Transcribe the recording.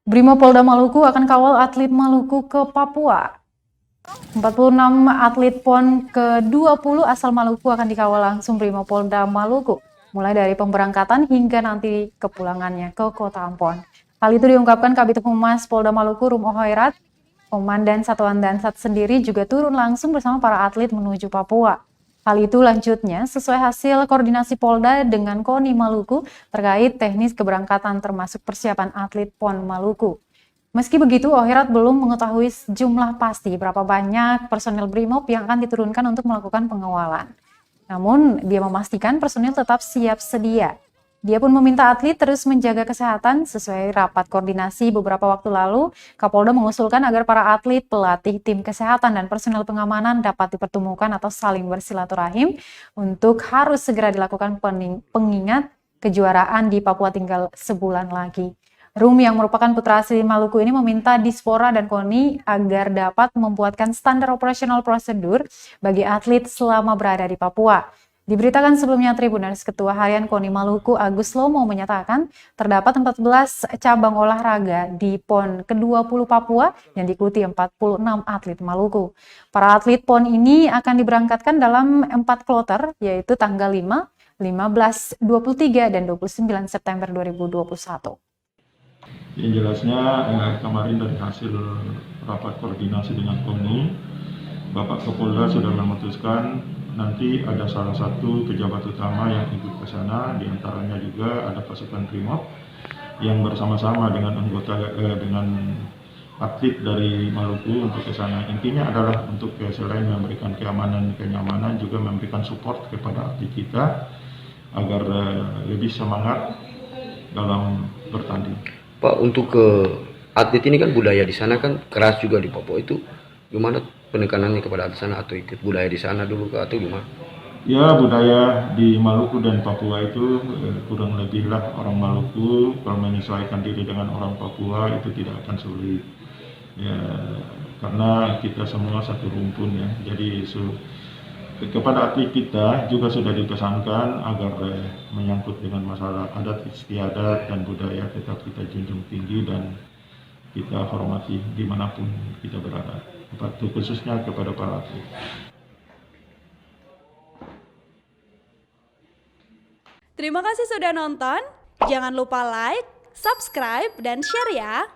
Brimopolda Maluku akan kawal atlet Maluku ke Papua. 46 atlet PON ke-20 asal Maluku akan dikawal langsung Brimopolda Maluku, mulai dari pemberangkatan hingga nanti kepulangannya ke Kota Ambon. Hal itu diungkapkan Kabid Humas Polda Maluku Rum Hoirat. Komandan Satuan Dansat sendiri juga turun langsung bersama para atlet menuju Papua. Hal itu lanjutnya sesuai hasil koordinasi Polda dengan KONI Maluku terkait teknis keberangkatan termasuk persiapan atlet PON Maluku. Meski begitu, Hoirat belum mengetahui jumlah pasti berapa banyak personel Brimob yang akan diturunkan untuk melakukan pengawalan. Namun, dia memastikan personil tetap siap sedia. Dia pun meminta atlet terus menjaga kesehatan sesuai rapat koordinasi beberapa waktu lalu. Kapolda mengusulkan agar para atlet, pelatih, tim kesehatan, dan personel pengamanan dapat dipertemukan atau saling bersilaturahim untuk harus segera dilakukan pengingat kejuaraan di Papua tinggal sebulan lagi. Rum yang merupakan putra asli Maluku ini meminta Dispora dan KONI agar dapat membuatkan standar operasional prosedur bagi atlet selama berada di Papua. Diberitakan sebelumnya Tribuners, Ketua Harian KONI Maluku Agus Lomo menyatakan terdapat 14 cabang olahraga di PON ke-20 Papua yang diikuti 46 atlet Maluku. Para atlet PON ini akan diberangkatkan dalam 4 kloter, yaitu tanggal 5, 15, 23, dan 29 September 2021. Yang jelasnya kemarin dari hasil rapat koordinasi dengan KONI, Bapak Kapolda sudah memutuskan nanti ada salah satu pejabat utama yang ikut ke sana, diantaranya juga ada pasukan Brimob yang bersama-sama dengan anggota dengan atlet dari Maluku untuk ke sana. Intinya adalah untuk selain memberikan keamanan, kenyamanan, juga memberikan support kepada atlet kita agar lebih semangat dalam bertanding. Pak, untuk atlet ini kan budaya di sana kan keras juga di Papua, itu gimana penekanannya kepada atlet sana, atau ikut budaya di sana dulu atau gimana? Ya, budaya di Maluku dan Papua itu kurang lebih lah orang Maluku kalau menyesuaikan diri dengan orang Papua itu tidak akan sulit. Ya, karena kita semua satu rumpun ya. Jadi kepada atlet kita juga sudah dipesankan agar menyangkut dengan masalah adat istiadat dan budaya tetap kita junjung tinggi dan kita hormati dimanapun kita berada, khususnya kepada para atlet. Terima kasih sudah nonton, jangan lupa like, subscribe, dan share ya!